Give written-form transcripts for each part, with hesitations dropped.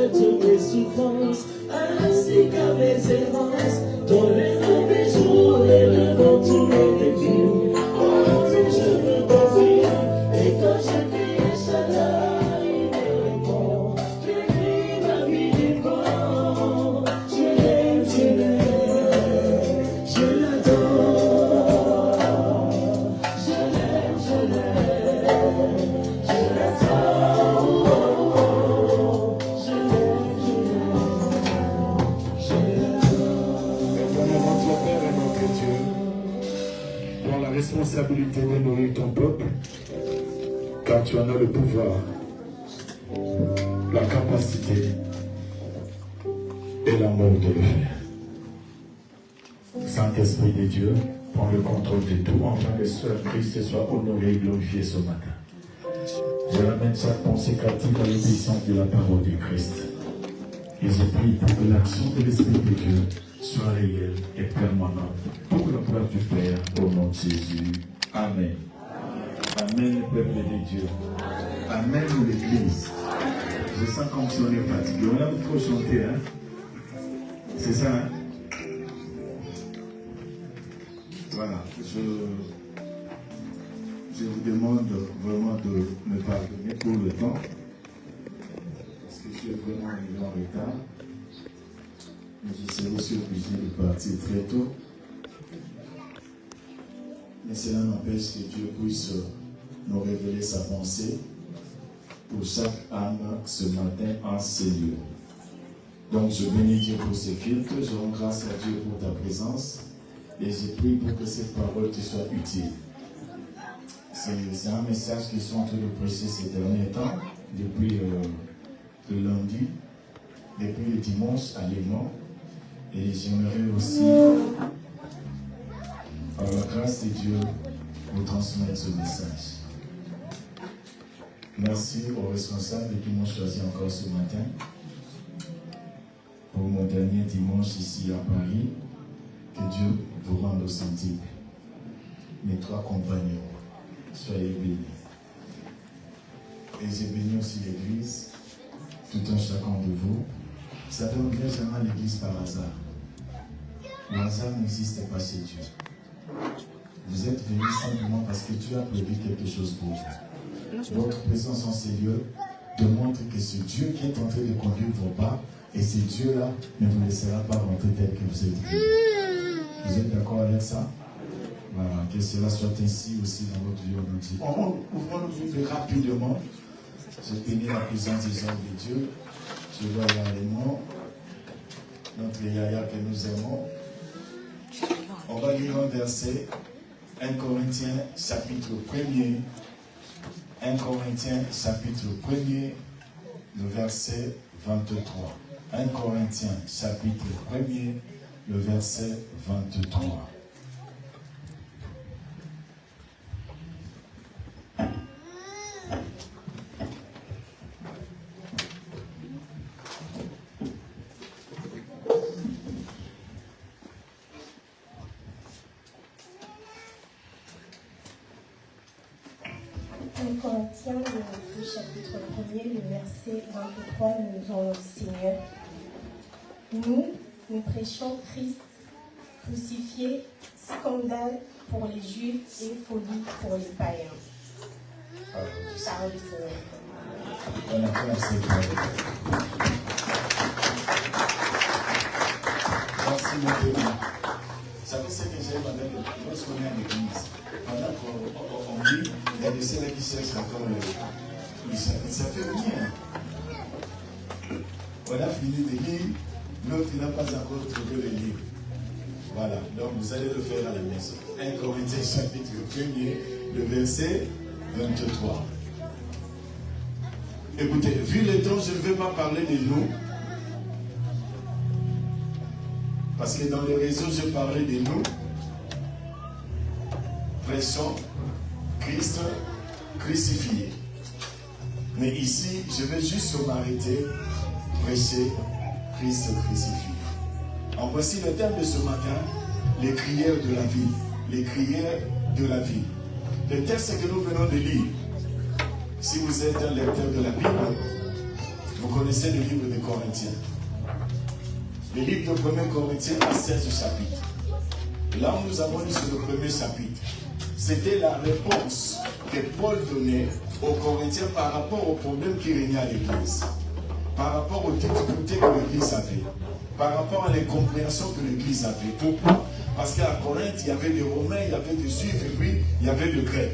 toutes mes souffrances, ainsi qu'à mes errances, dans les mauvais jours et devant tous mes défis. Oh, je me confie, et quand je crie, Shaddai, il me répond. Je crie ma vie dépend. Je l'aime, je l'adore. Je l'aime, je l'adore. Responsabilité de nourrir ton peuple, car tu en as le pouvoir, la capacité et l'amour de le faire. Saint-Esprit de Dieu, prends le contrôle de tout, enfin que seul Christ soit honoré et glorifié ce matin. Je ramène chaque pensée captive à l'obéissance de la parole de Christ. Et je prie pour que l'action de l'Esprit de Dieu soit réelle et permanente pour la gloire du Père au nom de Jésus. Amen. Amen, le peuple de Dieu. Amen, l'Église. Je sens comme si on est fatigué. On a trop chanté, hein? C'est ça, hein? Voilà. Je vous demande vraiment de me pardonner pour le temps. Parce que je suis vraiment arrivé en retard. Mais je serai aussi obligé de partir très tôt. Mais cela n'empêche que Dieu puisse nous révéler sa pensée pour chaque âme ce matin en ces lieux. Donc je bénis Dieu pour ce culte, je rends grâce à Dieu pour ta présence et je prie pour que cette parole te soit utile. C'est un message qu'ils sont en train de prêcher ces derniers temps, depuis le lundi, depuis le dimanche à Léman. Et j'aimerais aussi, par la grâce de Dieu, vous transmettre ce message. Merci aux responsables qui m'ont choisi encore ce matin pour mon dernier dimanche ici à Paris. Que Dieu vous rende authentique. Mes trois compagnons, soyez bénis. Et j'ai béni aussi l'Église, tout un chacun de vous. Ça ne vient jamais à l'Église par hasard. Le hasard n'existe pas chez Dieu. Vous êtes venus simplement parce que Dieu a prévu quelque chose pour vous. Votre présence en ces lieux démontre que ce Dieu qui est en train de conduire vos pas, et ce Dieu-là ne vous laissera pas rentrer tel que vous êtes venus. Vous êtes d'accord avec ça? Voilà, que cela soit ainsi aussi dans votre vie aujourd'hui. Ouvrons nos Bibles rapidement. Je bénis la présence des hommes de Dieu. Je vois également notre Yaya que nous aimons. On va lire un verset, 1 Corinthiens chapitre 1er. 1 Corinthiens chapitre 1er, le verset 23. 1 Corinthiens chapitre 1er, le verset 23. Corinthiens, le chapitre 1er, le verset 23, nous en Seigneur. Nous prêchons Christ crucifié, scandale pour les Juifs et folie pour les païens. Parole du Seigneur. On acclame ces paroles. Merci mon Dieu. Vous savez ce que j'aime avec lorsqu'on est à l'église. Pendant qu'on lit, il y a des celles qui cherchent encore ça fait rien. On a fini de lire, l'autre n'a pas encore trouvé le livre. Voilà, donc vous allez le faire à la maison. 1 Corinthiens chapitre 1er, le verset 23. Écoutez, vu le temps, je ne vais pas parler de nous. Parce que dans le réseau, je parlais de nous. Prêchons Christ crucifié. Mais ici, je vais juste m'arrêter, prêcher Christ crucifié. En voici le thème de ce matin, les crières de la vie. Les crières de la vie. Le texte que nous venons de lire, si vous êtes un lecteur de la Bible, Vous connaissez le livre de Corinthiens. Le livre de 1 Corinthiens a 16 chapitres. Là où nous avons lu sur le premier chapitre, c'était la réponse que Paul donnait aux Corinthiens par rapport aux problèmes qui régnaient à l'Église, par rapport aux difficultés que l'Église avait, par rapport à l'incompréhension que l'Église avait. Pourquoi? Parce qu'à Corinthe, il y avait des Romains, il y avait des Juifs et puis il y avait des Grecs.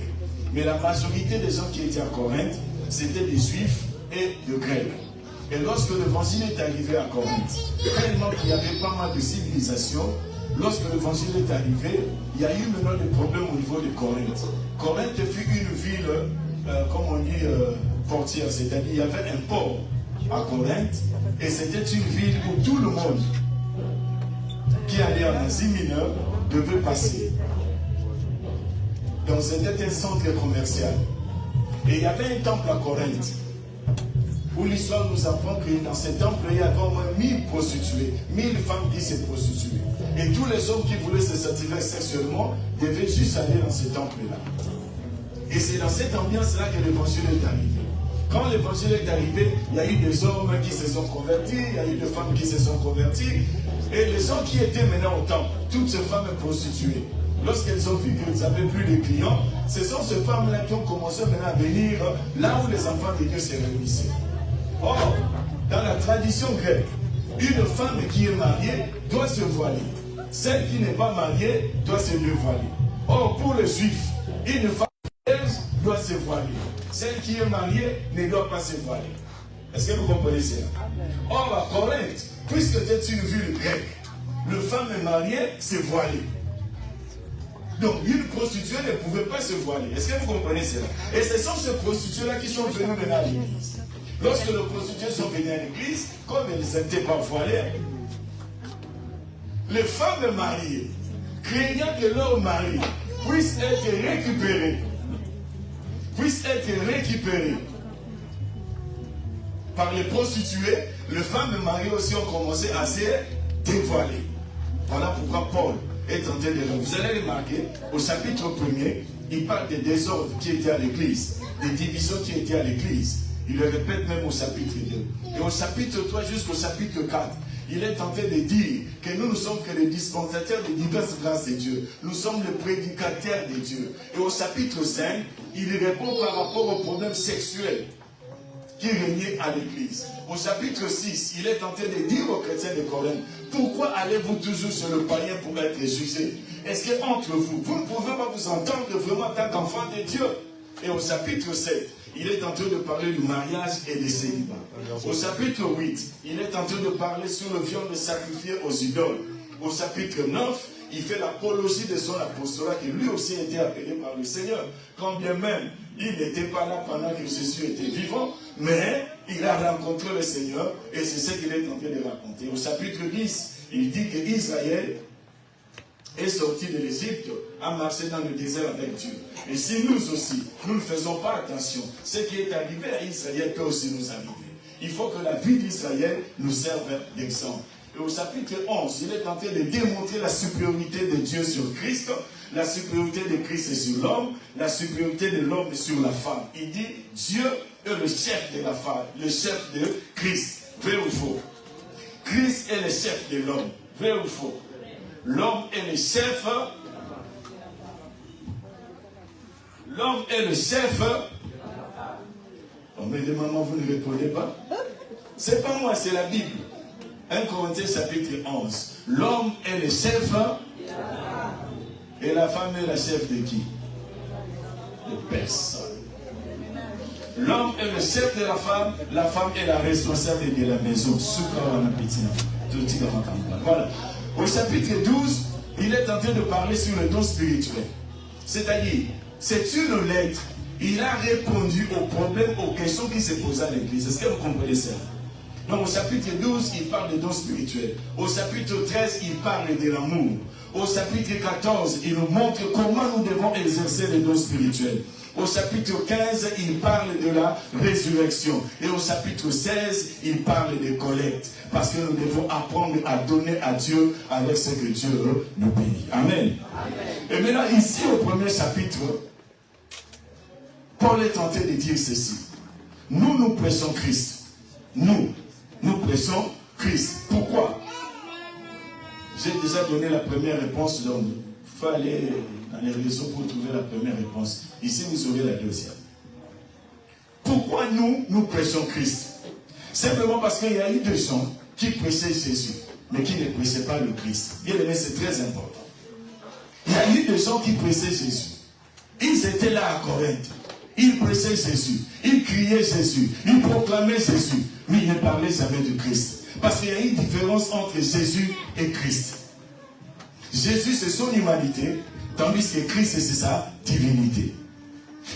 Mais la majorité des gens qui étaient à Corinthe, c'était des Juifs et des Grecs. Et lorsque l'évangile est arrivé à Corinthe, tellement qu'il y avait pas mal de civilisations, lorsque l'évangile est arrivé, il y a eu maintenant des problèmes au niveau de Corinthe. Corinthe fut une ville, comme on dit, portière, c'est-à-dire il y avait un port à Corinthe, et c'était une ville où tout le monde qui allait en Asie mineure devait passer. Donc c'était un centre commercial. Et il y avait un temple à Corinthe, où l'histoire nous apprend que dans ce temple, il y avait au moins 1000 prostituées, 1000 femmes qui se prostituaient. Et tous les hommes qui voulaient se satisfaire sexuellement devaient juste aller dans ce temple-là. Et c'est dans cette ambiance-là que l'évangile est arrivé. Quand l'évangile est arrivé, il y a eu des hommes qui se sont convertis, il y a eu des femmes qui se sont converties. Et les gens qui étaient maintenant au temple, toutes ces femmes prostituées, lorsqu'elles ont vu qu'elles n'avaient plus de clients, ce sont ces femmes-là qui ont commencé maintenant à venir là où les enfants de Dieu se réunissaient. Or, dans la tradition grecque, une femme qui est mariée doit se voiler. Celle qui n'est pas mariée doit se dévoiler. Or, pour les Juifs, une femme doit se voiler. Celle qui est mariée ne doit pas se voiler. Est-ce que vous comprenez cela? Or, à Corinthe, puisque c'est une ville grecque, le femme mariée se voilait. Donc, une prostituée ne pouvait pas se voiler. Est-ce que vous comprenez cela? Et ce sont ces prostituées-là qui sont venues maintenant à l'église. Lorsque les prostituées sont venues à l'église, comme elles n'étaient pas voilées, les femmes mariées, craignant que leur mari puisse être récupéré par les prostituées, les femmes mariées aussi ont commencé à se dévoiler. Voilà pourquoi Paul est en train de dire. Vous allez remarquer, au chapitre 1er, il parle des désordres qui étaient à l'église, des divisions qui étaient à l'église. Il le répète même au chapitre 2. Et au chapitre 3 jusqu'au chapitre 4, il est en train de dire que nous ne sommes que les dispensateurs de diverses grâces de Dieu. Nous sommes les prédicateurs de Dieu. Et au chapitre 5, il répond par rapport aux problèmes sexuels qui régnaient à l'église. Au chapitre 6, il est en train de dire aux chrétiens de Corinthe, pourquoi allez-vous toujours sur le païen pour être jugés? Est-ce qu'entre vous, vous ne pouvez pas vous entendre vraiment en tant qu'enfant de Dieu? Et au chapitre 7, il est en train de parler du mariage et des célibats. Au chapitre 8, il est en train de parler sur le viande sacrifié aux idoles. Au chapitre 9, il fait l'apologie de son apostolat qui lui aussi a été appelé par le Seigneur. Quand bien même, il n'était pas là pendant que Jésus était vivant, mais il a rencontré le Seigneur et c'est ce qu'il est en train de raconter. Au chapitre 10, il dit que Israël est sorti de l'Égypte, a marché dans le désert avec Dieu. Et si nous aussi, nous ne faisons pas attention, ce qui est arrivé à Israël peut aussi nous arriver. Il faut que la vie d'Israël nous serve d'exemple. Et au chapitre 11, il est en train de démontrer la supériorité de Dieu sur Christ, la supériorité de Christ sur l'homme, la supériorité de l'homme sur la femme. Il dit, Dieu est le chef de la femme, le chef de Christ. Vrai ou faux? Christ est le chef de l'homme. Vrai ou faux? L'homme est le chef. L'homme est le chef. Oh, mais les mamans, vous ne répondez pas? C'est pas moi, c'est la Bible. 1 Corinthiens chapitre 11. L'homme est le chef. Et la femme est la chef de qui? De personne. L'homme est le chef de la femme est la responsable de la maison. Voilà. Au chapitre 12, il est en train de parler sur le don spirituel. C'est-à-dire, c'est une lettre. Il a répondu aux problèmes, aux questions qui se posaient à l'église. Est-ce que vous comprenez ça? Donc au chapitre 12, il parle de dons spirituels. Au chapitre 13, il parle de l'amour. Au chapitre 14, il nous montre comment nous devons exercer les dons spirituels. Au chapitre 15, il parle de la résurrection. Et au chapitre 16, il parle des collectes. Parce que nous devons apprendre à donner à Dieu avec ce que Dieu nous bénit. Amen. Amen. Et maintenant, ici au premier chapitre, Paul est tenté de dire ceci. Nous prêchons Christ. Nous prêchons Christ. Pourquoi? J'ai déjà donné la première réponse, donc il faut aller dans les réseaux pour trouver la première réponse. Ici, vous aurez la deuxième. Pourquoi nous prêchons Christ? Simplement parce qu'il y a eu des gens qui prêchaient Jésus, mais qui ne prêchaient pas le Christ. Bien aimé, c'est très important. Il y a eu des gens qui prêchaient Jésus. Ils étaient là à Corinthe. Ils prêchaient Jésus. Ils criaient Jésus. Ils proclamaient Jésus. Mais ils ne parlaient jamais de Christ. Parce qu'il y a une différence entre Jésus et Christ. Jésus, c'est son humanité, tandis que Christ, c'est sa divinité.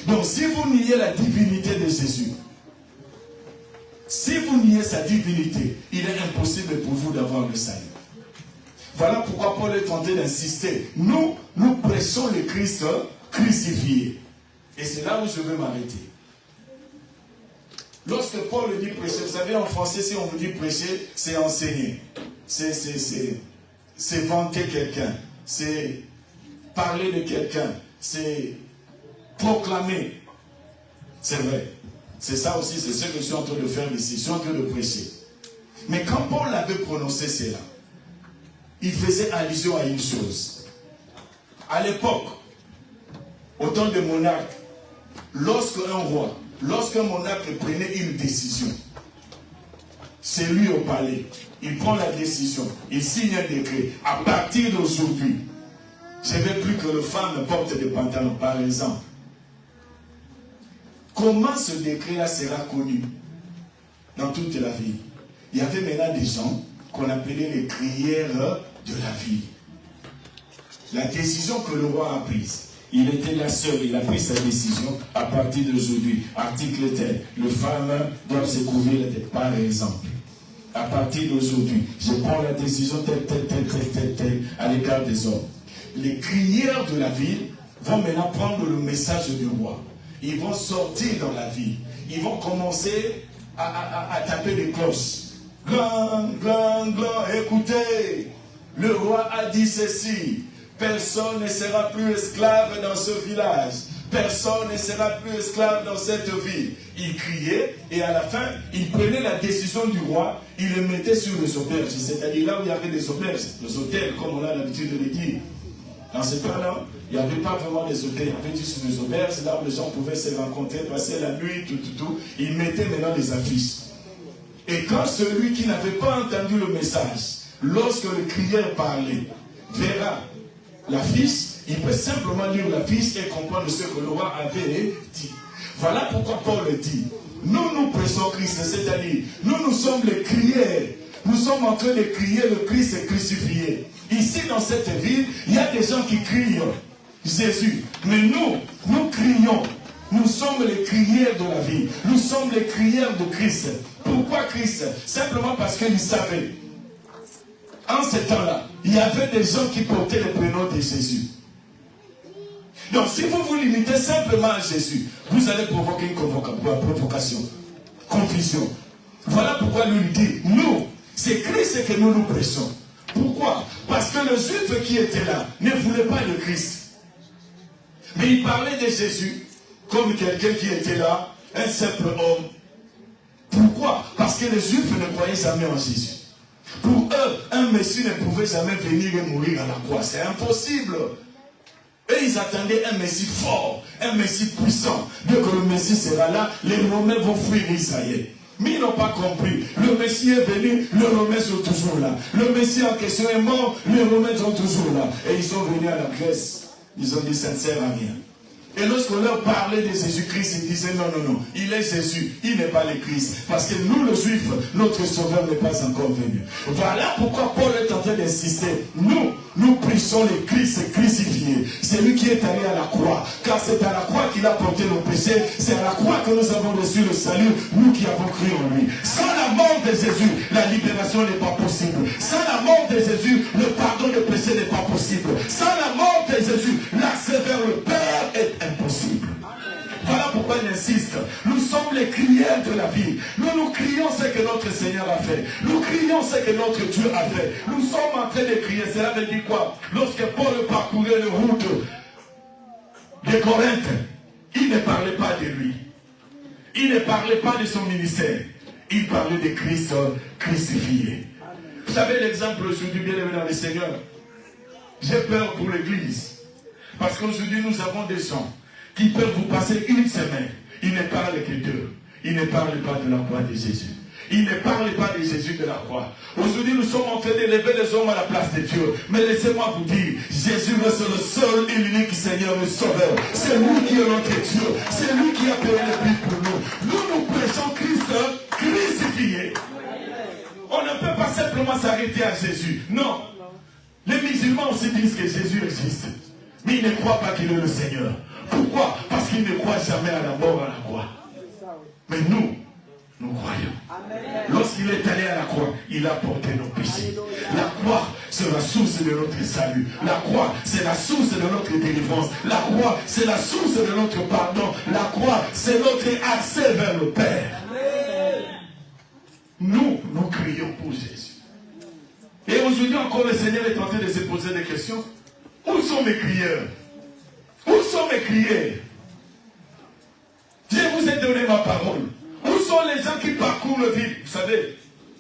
Donc, si vous niez la divinité de Jésus, si vous niez sa divinité, il est impossible pour vous d'avoir le salut. Voilà pourquoi Paul est tenté d'insister. Nous prêchons le Christ crucifié. Et c'est là où je veux m'arrêter. Lorsque Paul dit prêcher, vous savez en français, si on vous dit prêcher, c'est enseigner. C'est vanter quelqu'un. C'est parler de quelqu'un. C'est proclamer. C'est vrai. C'est ça aussi, c'est ce que je suis en train de faire ici. Je suis en train de prêcher. Mais quand Paul avait prononcé cela, il faisait allusion à une chose. À l'époque, au temps des monarques, lorsqu'un monarque prenait une décision, c'est lui au palais. Il prend la décision, il signe un décret. À partir d'aujourd'hui, je ne veux plus que les femmes portent des pantalons, par exemple. Comment ce décret-là sera connu dans toute la vie? Il y avait maintenant des gens qu'on appelait les crières de la vie. La décision que le roi a prise, il était là seul, il a pris sa décision à partir d'aujourd'hui. Article tel, les femmes doivent se couvrir la tête, par exemple. À partir d'aujourd'hui, je prends la décision telle, à l'égard des hommes. Les crières de la ville vont maintenant prendre le message du roi. Ils vont sortir dans la ville. Ils vont commencer à taper des cloches. Glan, glan, glan, écoutez, le roi a dit ceci. Personne ne sera plus esclave dans ce village. Personne ne sera plus esclave dans cette ville. Il criait et à la fin, il prenait la décision du roi, il le mettait sur les auberges. C'est-à-dire là où il y avait des auberges, les hôtels, comme on a l'habitude de le dire. Dans ce temps-là, il n'y avait pas vraiment des hôtels, il y avait juste des auberges, là où les gens pouvaient se rencontrer, passer la nuit, tout. Il mettait maintenant des affiches. Et quand celui qui n'avait pas entendu le message, lorsque le crieur parlait, verra l'affiche, il peut simplement lire l'affiche et comprendre ce que le roi avait dit. Voilà pourquoi Paul dit, nous prêchons Christ, c'est-à-dire, nous sommes les crieurs. Nous sommes en train de crier le Christ crucifié. Ici, dans cette ville, il y a des gens qui crient Jésus. Mais nous crions. Nous sommes les crieurs de la vie. Nous sommes les crieurs de Christ. Pourquoi Christ? Simplement parce qu'ils savaient. En ce temps-là, il y avait des gens qui portaient le prénom de Jésus. Donc, si vous vous limitez simplement à Jésus, vous allez provoquer une provocation, confusion. Voilà pourquoi lui dit, c'est Christ que nous prêchons. Pourquoi? Parce que le juif qui était là ne voulait pas de Christ. Mais il parlait de Jésus comme quelqu'un qui était là, un simple homme. Pourquoi? Parce que les juifs ne croyaient jamais en Jésus. Pour eux, un Messie ne pouvait jamais venir et mourir à la croix. C'est impossible. Et ils attendaient un Messie fort, un Messie puissant. Dès que le Messie sera là, les Romains vont fuir Israël. Mais ils n'ont pas compris. Le Messie est venu, les Romains sont toujours là. Le Messie en question est mort, les Romains sont toujours là. Et ils sont venus à la Grèce. Ils ont dit, ça ne sert à rien. Et lorsqu'on leur parlait de Jésus-Christ, ils disaient, non, il est Jésus, il n'est pas le Christ. Parce que nous, les Juifs, notre Sauveur n'est pas encore venu. Voilà pourquoi Paul est en train d'insister. Nous prêchons le Christ crucifié. C'est lui qui est allé à la croix. Car c'est à la croix qu'il a porté nos péchés. C'est à la croix que nous avons reçu le salut, nous qui avons cru en lui. Sans la mort de Jésus, la libération n'est pas possible. Sans la mort de Jésus, le pardon des péchés n'est pas possible. Sans la mort de Jésus, l'accès vers le Père est impossible. Voilà pourquoi il insiste. Nous sommes les crieurs de la vie. Nous crions ce que notre Seigneur a fait. Nous crions ce que notre Dieu a fait. Nous sommes en train de crier. Cela veut dire quoi? Lorsque Paul parcourait les routes de Corinthe, il ne parlait pas de lui. Il ne parlait pas de son ministère. Il parlait de Christ crucifié. Vous savez l'exemple aujourd'hui, bien aimé dans le Seigneur. J'ai peur pour l'église. Parce qu'aujourd'hui, nous avons des gens qui peuvent vous passer une semaine. Ils ne parlent que d'eux. Ils ne parlent pas de la croix de Jésus. Ils ne parlent pas de Jésus de la croix. Aujourd'hui, nous sommes en train d'élever les hommes à la place de Dieu. Mais laissez-moi vous dire, Jésus reste le seul et l'unique Seigneur et Sauveur. C'est lui qui est notre Dieu. C'est lui qui a payé le prix pour nous. Nous prêchons Christ crucifié. On ne peut pas simplement s'arrêter à Jésus. Non. Les musulmans aussi disent que Jésus existe. Mais ils ne croient pas qu'il est le Seigneur. Pourquoi? Parce qu'ils ne croient jamais à la mort à la croix. Mais nous croyons. Lorsqu'il est allé à la croix, il a porté nos péchés. La croix, c'est la source de notre salut. La croix, c'est la source de notre délivrance. La croix, c'est la source de notre pardon. La croix, c'est notre accès vers le Père. Nous crions pour Jésus. Et aujourd'hui encore, le Seigneur est en train de se poser des questions. Où sont mes crieurs? Où sont mes crieurs? Je vous ai donné ma parole. Où sont les gens qui parcourent le vide? Vous savez,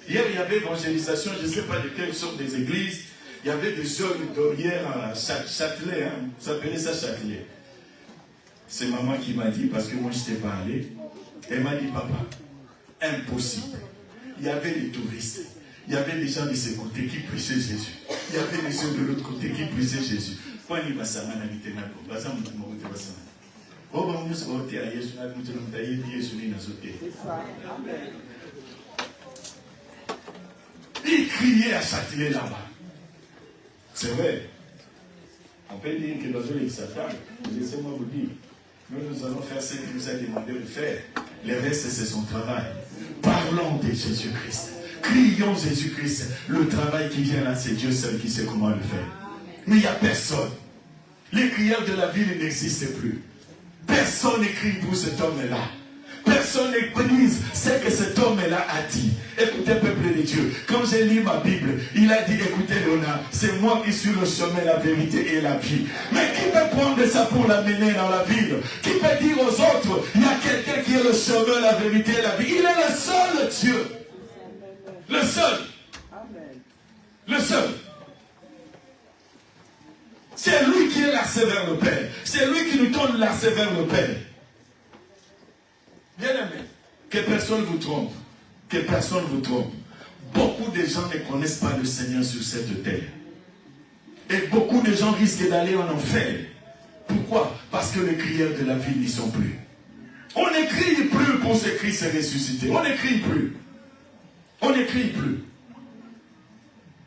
hier il y avait évangélisation, je ne sais pas de quelle sorte des églises. Il y avait des jeunes d'Orière à Châtelet, hein. Vous appelez ça Châtelet. C'est maman qui m'a dit, parce que moi je n'étais pas allé. Elle m'a dit, papa, impossible. Il y avait les touristes. Il y avait des gens de ce côté qui prêchaient Jésus. Il y avait les gens de l'autre côté qui prêchaient Jésus. Quand il va s'amener à l'ité, il criait à Châtelet là-bas. C'est vrai. On peut dire que dans une Satan, laissez-moi vous dire, nous allons faire ce qu'il nous a demandé de faire. Le reste, c'est son travail. Parlons de Jésus-Christ. Crions Jésus-Christ. Le travail qui vient là, c'est Dieu seul qui sait comment le faire. Mais il n'y a personne. Les crieurs de la ville n'existent plus. Personne n'écrit pour cet homme-là. Personne n'écrit ce que cet homme-là a dit. Écoutez, peuple de Dieu, quand j'ai lu ma Bible, il a dit, écoutez Léonard, c'est moi qui suis le chemin, la vérité et la vie. Mais qui peut prendre ça pour l'amener dans la ville? Qui peut dire aux autres, il y a quelqu'un qui est le chemin, la vérité et la vie? Il est le seul Dieu. Le seul. Le seul. C'est lui qui est l'accès vers le Père. C'est lui qui nous donne l'accès vers le Père. Bien aimé, que personne vous trompe. Que personne vous trompe. Beaucoup de gens ne connaissent pas le Seigneur sur cette terre. Et beaucoup de gens risquent d'aller en enfer. Pourquoi? Parce que les crieurs de la vie n'y sont plus. On n'écrit plus pour ce Christ ressuscité. On n'écrit plus. On n'écrit plus.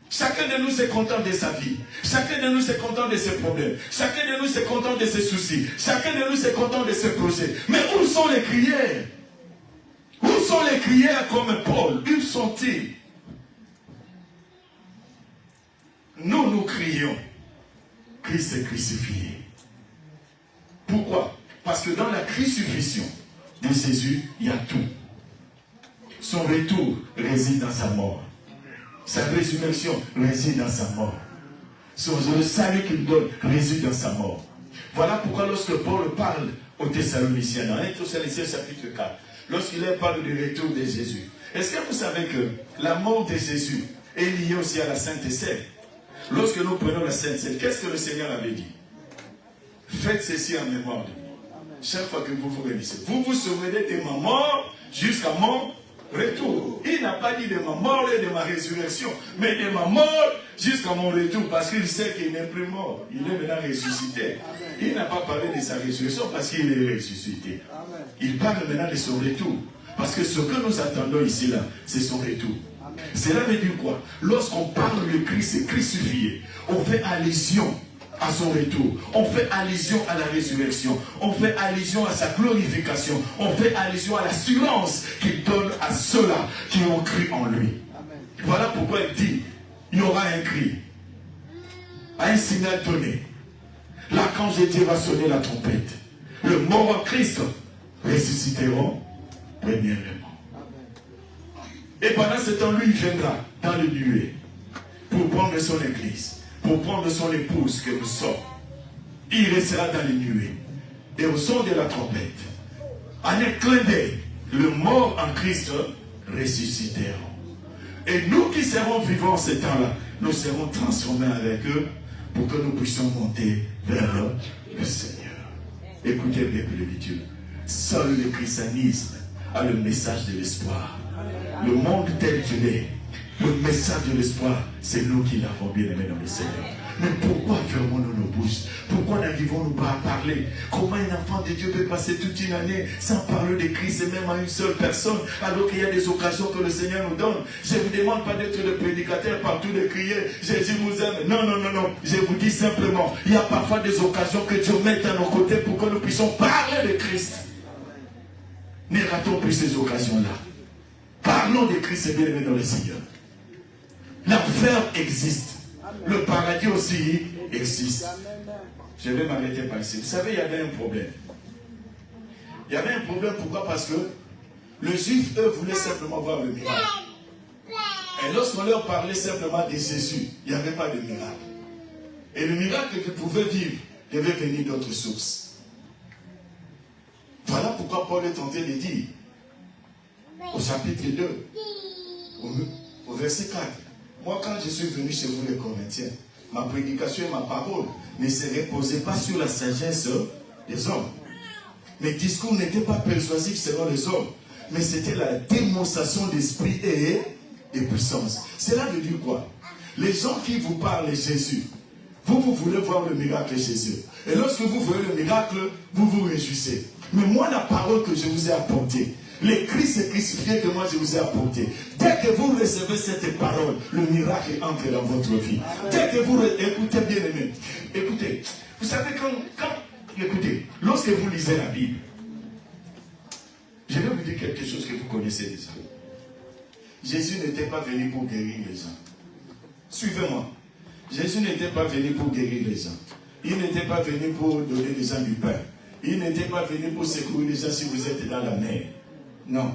Chacun de nous est content de sa vie. Chacun de nous est content de ses problèmes. Chacun de nous est content de ses soucis. Chacun de nous est content de ses projets. Mais où sont les crières? Où sont les crières comme Paul? Où sont-ils? Nous crions. Christ est crucifié. Pourquoi? Parce que dans la crucifixion de Jésus, il y a tout. Son retour réside dans sa mort. Sa résurrection réside dans sa mort. Le salut qu'il donne réside dans sa mort. Voilà pourquoi lorsque Paul parle aux Thessaloniciens, dans 1 Thessaloniciens chapitre 4, lorsqu'il parle du retour de Jésus, est-ce que vous savez que la mort de Jésus est liée aussi à la Sainte Seine? Lorsque nous prenons la Sainte Seine, qu'est-ce que le Seigneur avait dit? Faites ceci en mémoire de moi. Chaque fois que vous vous réunissez, vous vous souvenez de ma mort jusqu'à mon retour. Il n'a pas dit de ma mort et de ma résurrection, mais de ma mort jusqu'à mon retour, parce qu'il sait qu'il n'est plus mort. Il est maintenant ressuscité. Il n'a pas parlé de sa résurrection parce qu'il est ressuscité. Il parle maintenant de son retour. Parce que ce que nous attendons ici, là, c'est son retour. Cela veut dire quoi? Lorsqu'on parle de Christ crucifié, on fait allusion à son retour. On fait allusion à la résurrection. On fait allusion à sa glorification. On fait allusion à l'assurance qu'il donne à ceux-là qui ont cru en lui. Amen. Voilà pourquoi il dit, il y aura un cri, un signal donné. L'archange de Dieu va sonner la trompette. Le mort en Christ ressusciteront premièrement. Et pendant ce temps, lui, il viendra dans le nuée pour prendre son église, pour prendre son épouse que nous sommes. Il restera dans les nuées. Et au son de la trompette, en un clin d'œil, le mort en Christ ressusciteront. Et nous qui serons vivants ce temps-là, nous serons transformés avec eux pour que nous puissions monter vers le Seigneur. Écoutez bien, peuple de Dieu. Seul le christianisme a le message de l'espoir. Le monde tel qu'il est, le message de l'espoir, c'est nous qui l'avons bien aimé dans le Seigneur. Mais pourquoi fermons-nous nos bouches? Pourquoi n'arrivons-nous pas à parler? Comment un enfant de Dieu peut passer toute une année sans parler de Christ et même à une seule personne, alors qu'il y a des occasions que le Seigneur nous donne? Je ne vous demande pas d'être le prédicateur partout, de crier Jésus vous aime. Non, non, non, non. Je vous dis simplement, il y a parfois des occasions que Dieu met à nos côtés pour que nous puissions parler de Christ. Ne ratons plus ces occasions-là. Parlons de Christ et bien-aimé dans le Seigneur. L'enfer existe. Le paradis aussi existe. Je vais m'arrêter par ici. Vous savez, il y avait un problème. Il y avait un problème, pourquoi? Parce que les Juifs, eux, voulaient simplement voir le miracle. Et lorsqu'on leur parlait simplement de Jésus, il n'y avait pas de miracle. Et le miracle qu'ils pouvaient vivre devait venir d'autres sources. Voilà pourquoi Paul est tenté de dire, au chapitre 2, au verset 4, moi, quand je suis venu chez vous les Corinthiens, ma prédication et ma parole ne se reposaient pas sur la sagesse des hommes. Mes discours n'étaient pas persuasifs selon les hommes, mais c'était la démonstration d'esprit et de puissance. Cela veut dire quoi? Les gens qui vous parlent de Jésus, vous voulez voir le miracle de Jésus. Et lorsque vous voyez le miracle, vous vous réjouissez. Mais moi, la parole que je vous ai apportée, les Christ crucifié que moi je vous ai apporté. Dès que vous recevez cette parole, le miracle entre dans votre vie. Dès que vous écoutez bien aimé, écoutez, vous savez écoutez, lorsque vous lisez la Bible, je vais vous dire quelque chose que vous connaissez déjà. Jésus n'était pas venu pour guérir les gens. Suivez-moi. Jésus n'était pas venu pour guérir les gens. Il n'était pas venu pour donner les gens du pain. Il n'était pas venu pour secourir les gens si vous êtes dans la mer. Non.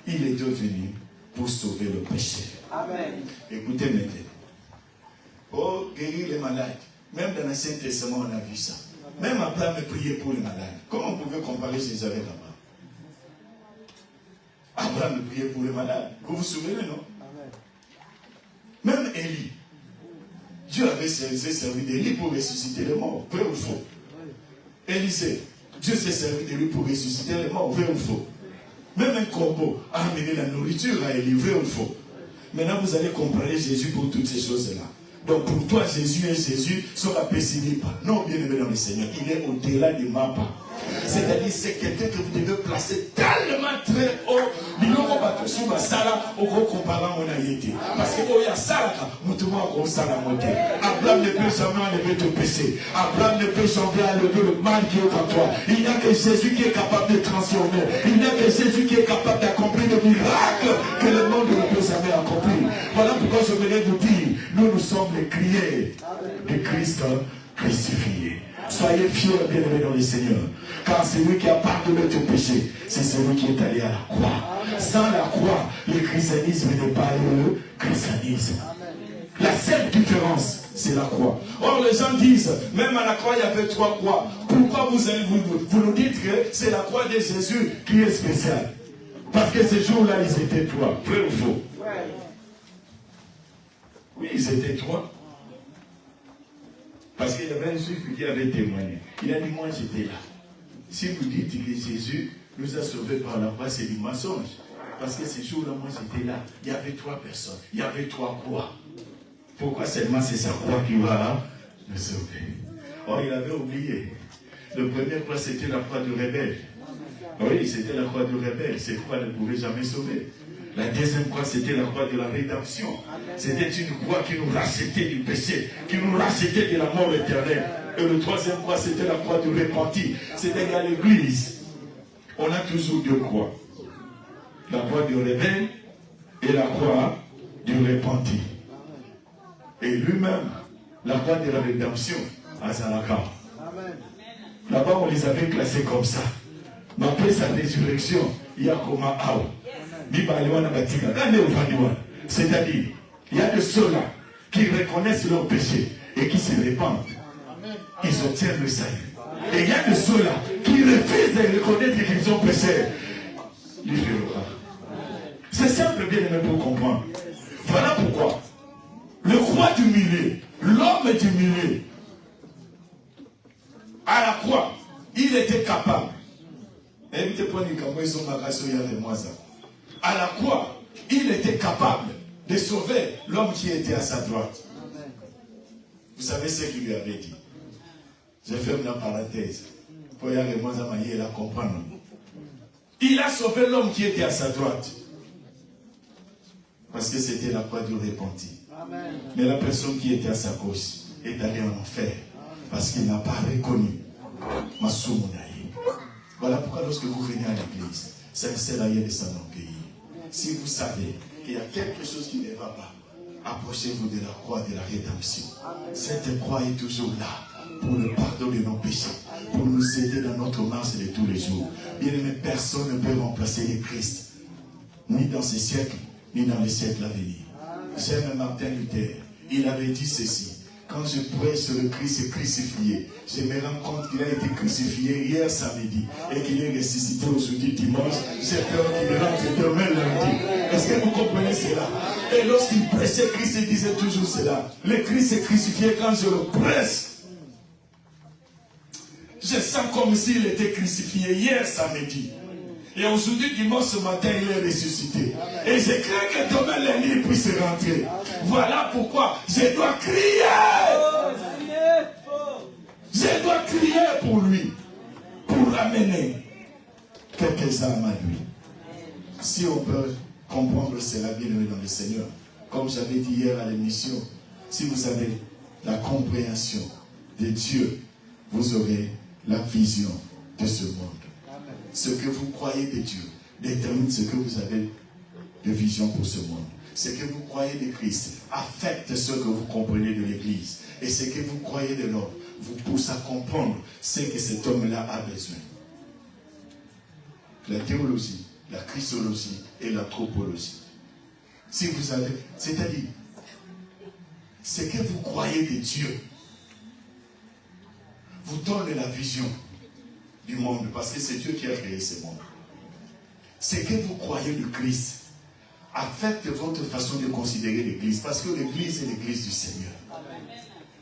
Il est venu pour sauver le péché. Amen. Écoutez maintenant. Pour guérir les malades. Même dans l'Ancien Testament, on a vu ça. Même Abraham priait pour les malades. Comment on pouvait comparer Jésus avec Abraham? Abraham priait pour les malades. Vous vous souvenez, non? Amen. Même Élie. Dieu avait servi d'Élie pour ressusciter les morts. Vrai ou faux? Élisée. Dieu s'est servi de lui pour ressusciter les morts. Vrai ou faux? Même un corbeau a amené la nourriture à Élie. Vrai ou faux? Maintenant, vous allez comparer Jésus pour toutes ces choses-là. Donc, pour toi, Jésus sera pessimé pas. Non, bien aimé dans le Seigneur. Il est au-delà du mapa. C'est-à-dire, c'est quelqu'un que vous devez placer tellement très haut. Parce que Abraham ne peut jamais enlever ton péché. Abraham ne peut jamais enlever le mal qui est en toi. Il n'y a que Jésus qui est capable de transformer. Il n'y a que Jésus qui est capable d'accomplir le miracle que le monde ne peut jamais accomplir. Voilà pourquoi je voulais vous dire, nous sommes les criers de Christ crucifié. Soyez fiers, bien-aimés dans le Seigneur. Car celui qui a pardonné ton péché, c'est celui qui est allé à la croix. Sans la croix, le christianisme n'est pas le christianisme. La seule différence, c'est la croix. Or, les gens disent, même à la croix, il y avait 3 croix. Pourquoi vous nous dites que c'est la croix de Jésus qui est spéciale? Parce que ce jour-là, ils étaient 3. Vrai ou faux? Oui, ils étaient 3. Parce qu'il y avait un juif qui avait témoigné. Il a dit, moi j'étais là. Si vous dites que Jésus nous a sauvés par la croix, c'est du mensonge. Parce que ce jour-là, moi j'étais là. Il y avait 3 personnes. Il y avait 3 croix. Pourquoi seulement c'est sa croix qui va nous sauver? Or, il avait oublié. Le premier croix, c'était la croix du rebelle. Oui, c'était la croix du rebelle. Cette croix ne pouvait jamais sauver. La deuxième croix, c'était la croix de la rédemption. C'était une croix qui nous rachetait du péché, qui nous rachetait de la mort éternelle. Et le troisième croix, c'était la croix du repenti. C'est-à-dire à l'église, on a toujours 2 croix. La croix du rebelle et la croix du repenti. Et lui-même, la croix de la rédemption à Zalaka. Là-bas, on les avait classés comme ça. Mais après sa résurrection, il y a comme un Ao. C'est-à-dire, il y a de ceux-là qui reconnaissent leur péché et qui se répandent. Ils obtiennent le salut. Et il y a de ceux-là qui refusent de reconnaître qu'ils ont péché. C'est simple, bien aimé, pour comprendre. Voilà pourquoi le roi du milieu, l'homme du milieu, à la croix, il était capable. À la croix, il était capable de sauver l'homme qui était à sa droite. Vous savez ce qu'il lui avait dit? Je ferme la parenthèse. Pour y aller, moi, la comprendre. Il a sauvé l'homme qui était à sa droite. Parce que c'était la croix du repenti. Mais la personne qui était à sa gauche est allée en enfer. Parce qu'il n'a pas reconnu Masumunaï. Voilà pourquoi lorsque vous venez à l'église, ça ne sert à rien de s'enorgueillir. Si vous savez qu'il y a quelque chose qui ne va pas, approchez-vous de la croix de la rédemption. Cette croix est toujours là pour le pardon de nos péchés, pour nous aider dans notre marche de tous les jours. Bien aimé, personne ne peut remplacer le Christ, ni dans ce siècle, ni dans les siècles à venir. J'aime Martin Luther. Il avait dit ceci: quand je prêche sur le Christ crucifié, je me rends compte qu'il a été crucifié hier samedi et qu'il est ressuscité aujourd'hui dimanche. J'ai peur qu'il rentre demain lundi. Est-ce que vous comprenez cela? Et lorsqu'il prêchait Christ, il disait toujours cela: le Christ est crucifié quand je le prêche. Je sens comme s'il était crucifié hier samedi. Et aujourd'hui, dimanche, ce matin, il est ressuscité. Et je crains que demain, lundi, il puisse rentrer. Voilà pourquoi je dois crier. Je dois crier pour lui. Pour ramener quelques âmes à lui. Si on peut comprendre cela bien dans le Seigneur. Comme j'avais dit hier à l'émission, si vous avez la compréhension de Dieu, vous aurez la vision de ce monde. Ce que vous croyez de Dieu détermine ce que vous avez de vision pour ce monde. Ce que vous croyez de Christ affecte ce que vous comprenez de l'Église. Et ce que vous croyez de l'homme vous pousse à comprendre ce que cet homme-là a besoin. La théologie, la christologie et l'anthropologie. Si vous avez, c'est-à-dire, ce que vous croyez de Dieu vous donne la vision du monde, parce que c'est Dieu qui a créé ce monde. Ce que vous croyez de Christ affecte votre façon de considérer l'Église, parce que l'Église est l'Église du Seigneur.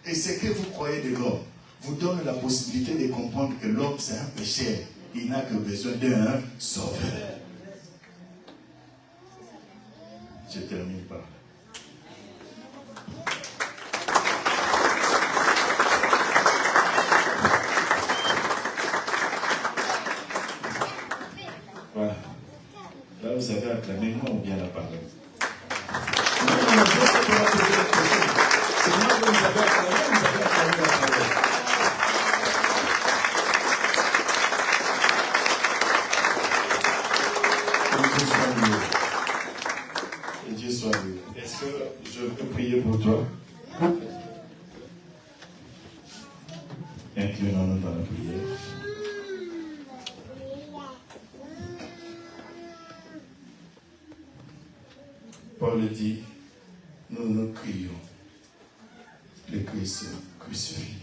Et ce que vous croyez de l'homme vous donne la possibilité de comprendre que l'homme c'est un pécheur, il n'a que besoin d'un sauveur. Je termine par là. Voilà. Là, vous avez acclamé moi ou bien la parole? Non, je vais poser la question. C'est moi que vous avez acclamé, vous avez acclamé la parole. Que Dieu soit loué. Est-ce que je peux prier pour toi? Inclinons-nous dans la prière. Paul dit, nous crions le Christ crucifié.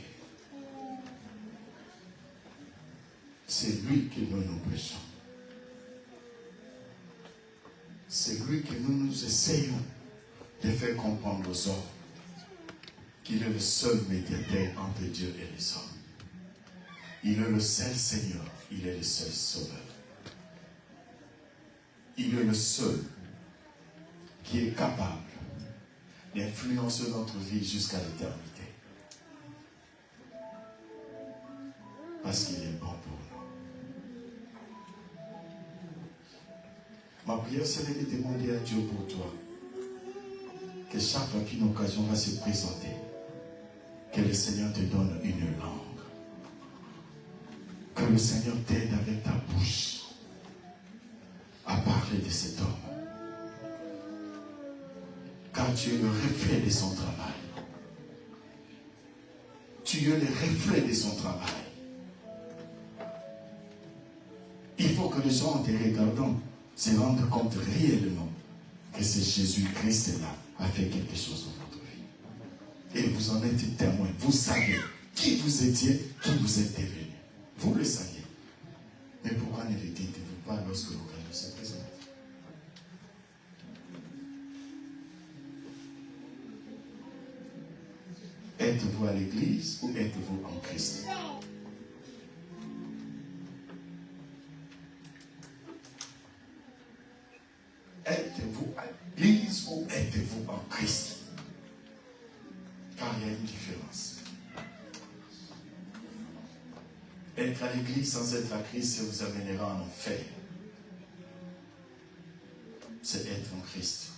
C'est lui que nous prêchons. C'est lui que nous essayons de faire comprendre aux hommes qu'il est le seul médiateur entre Dieu et les hommes. Il est le seul Seigneur, il est le seul Sauveur. Il est le seul qui est capable d'influencer notre vie jusqu'à l'éternité. Parce qu'il est bon pour nous. Ma prière, c'est de demander à Dieu pour toi que chaque fois qu'une occasion va se présenter, que le Seigneur te donne une langue. Que le Seigneur t'aide avec ta bouche à parler de cet homme. Car tu es le reflet de son travail. Tu es le reflet de son travail. Il faut que les gens, en te regardant, se rendent compte réellement que c'est Jésus-Christ-là a fait quelque chose dans votre vie. Et vous en êtes témoin. Vous savez qui vous étiez, qui vous êtes devenu. Vous le saviez. Mais pourquoi ne le dites-vous pas lorsque l'occasion se présente? Êtes-vous à l'église ou êtes-vous en Christ? Êtes-vous à l'église ou êtes-vous en Christ? Car il y a une différence. Être à l'église sans être à Christ, ça vous amènera en enfer. C'est être en Christ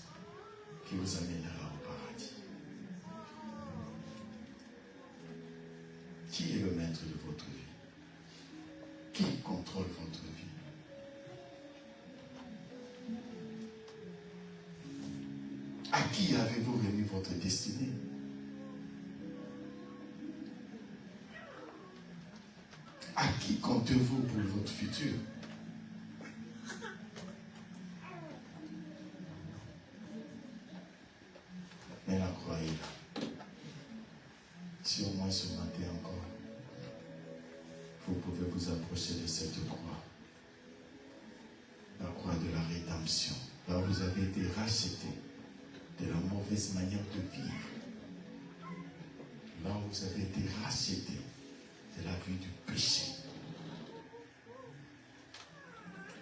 qui vous amènera au paradis. Qui est le maître de votre vie? Qui contrôle votre vie? À qui avez-vous remis votre destinée? À qui comptez-vous pour votre futur? Mais la croix est là. Si au moins ce matin encore, vous pouvez vous approcher de cette croix. La croix de la rédemption. Là où vous avez été racheté de la mauvaise manière de vivre. Là où vous avez été racheté de la vie du péché.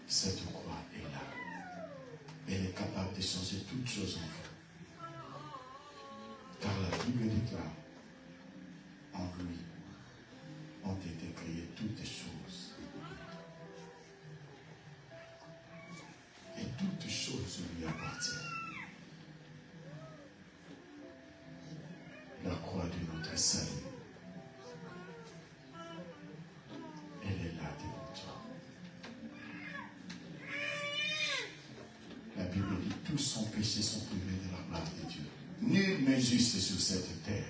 Cette croix est là. Elle est capable de changer toutes choses en vous. Car la Bible déclare, en lui ont été créées toutes choses. Et toutes choses lui appartiennent. La croix de notre salut, elle est là devant toi. La Bible dit, tous sont péchés, sont privés de la grâce de Dieu. Nul n'est juste sur cette terre.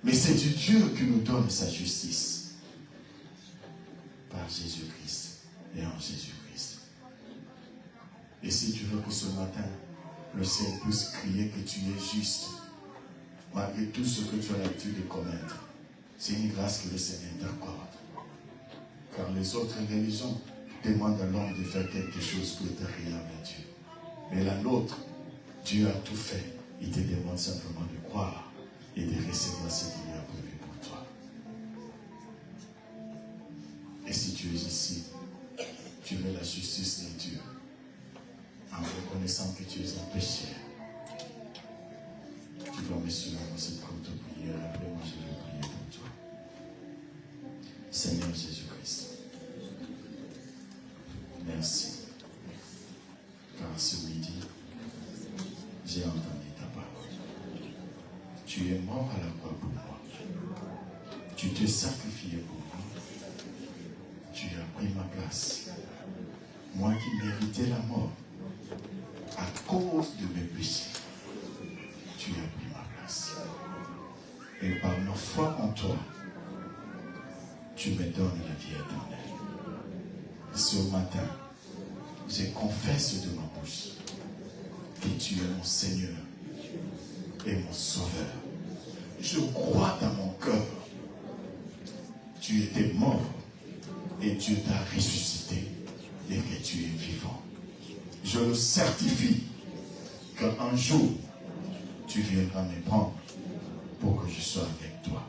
Mais c'est du Dieu qui nous donne sa justice. Par Jésus-Christ et en Jésus-Christ. Et si tu veux que ce matin, le ciel puisse crier que tu es juste, malgré tout ce que tu as l'habitude de commettre, c'est une grâce que le Seigneur t'accorde. Car les autres religions demandent à l'homme de faire quelque chose pour être agréable à Dieu. Mais la nôtre, Dieu a tout fait. Il te demande simplement de croire et de recevoir ce qu'il a prévu pour toi. Et si tu es ici, tu veux la justice de Dieu, en reconnaissant que tu es un pécheur, tu vas me suivre dans cette courte prière. Après moi, je vais prier pour toi. Seigneur Jésus-Christ, merci. Car ce midi, j'ai entendu ta parole. Tu es mort à la croix pour moi. Tu t'es sacrifié pour moi. Tu as pris ma place. Moi qui méritais la mort, à cause de mes péchés, tu as pris ma place. Et par ma foi en toi, tu me donnes la vie éternelle. Ce matin, je confesse de ma bouche que tu es mon Seigneur et mon Sauveur. Je crois dans mon cœur. Tu étais mort et Dieu t'a ressuscité et que tu es vivant. Je le certifie qu'un jour, tu viendras me prendre pour que je sois avec toi.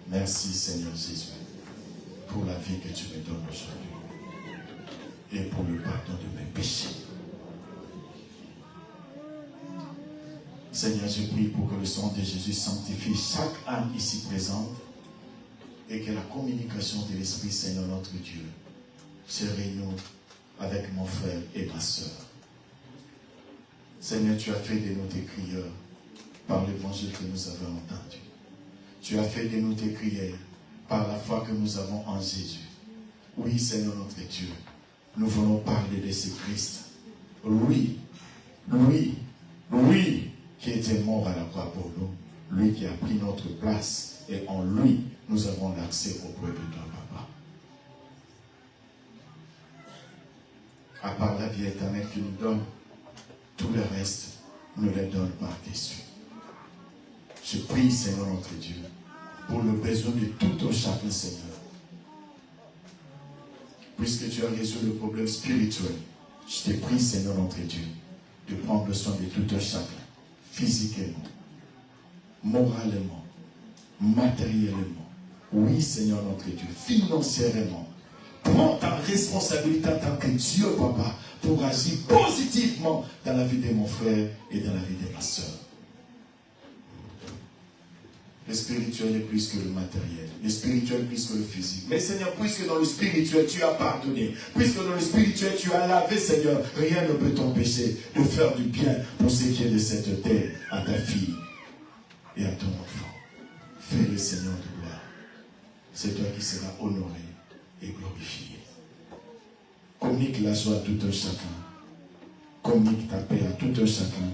Merci Seigneur Jésus pour la vie que tu me donnes aujourd'hui et pour le pardon de mes péchés. Seigneur, je prie pour que le sang de Jésus sanctifie chaque âme ici présente et que la communication de l'Esprit Seigneur notre Dieu se réunisse avec mon frère et ma soeur. Seigneur, tu as fait de nous tes crieurs par l'évangile que nous avons entendu. Tu as fait de nous tes crieurs par la foi que nous avons en Jésus. Oui, Seigneur notre Dieu, nous voulons parler de ce Christ. Lui qui était mort à la croix pour nous, lui qui a pris notre place, et en lui, nous avons l'accès auprès de toi, Papa. À part la vie éternelle que nous donne, tout le reste, nous le donne par dessus. Je prie, Seigneur notre Dieu, pour le besoin de tout un chacun, Seigneur. Puisque tu as résolu le problème spirituel, je te prie, Seigneur notre Dieu, de prendre soin de tout un chacun, physiquement, moralement, matériellement. Oui, Seigneur notre Dieu, financièrement. Prends ta responsabilité en tant que Dieu, papa, pour agir positivement dans la vie de mon frère et dans la vie de ma soeur. Le spirituel est plus que le matériel. Le spirituel est plus que le physique. Mais Seigneur, puisque dans le spirituel tu as pardonné, puisque dans le spirituel tu as lavé, Seigneur, rien ne peut t'empêcher de faire du bien pour ce qui est de cette terre à ta fille et à ton enfant. Fais-le, Seigneur de gloire. C'est toi qui seras honoré et glorifié. Communique la joie à tout un chacun. Communique ta paix à tout un chacun.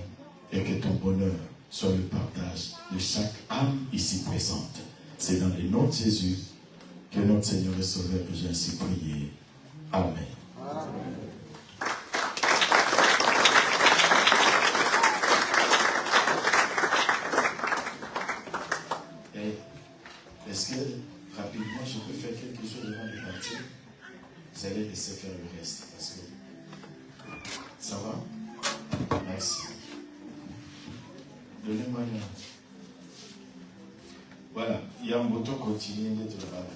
Et que ton bonheur soit le partage de chaque âme ici présente. C'est dans le nom de Jésus que notre Seigneur et Sauveur que j'ai ainsi prié. Amen. Est-ce que rapidement je peux faire quelque chose avant de partir? Vous allez laisser faire le reste parce que ça va? Merci. Donnez-moi une. Voilà, Yambo to continue de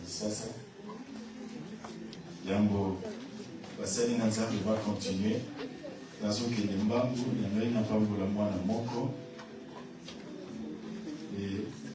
ça. Yambo, Basali Nazar va continuer. Nazo Kelembangu, Yanaï n'a pas voulu la moine à Moko.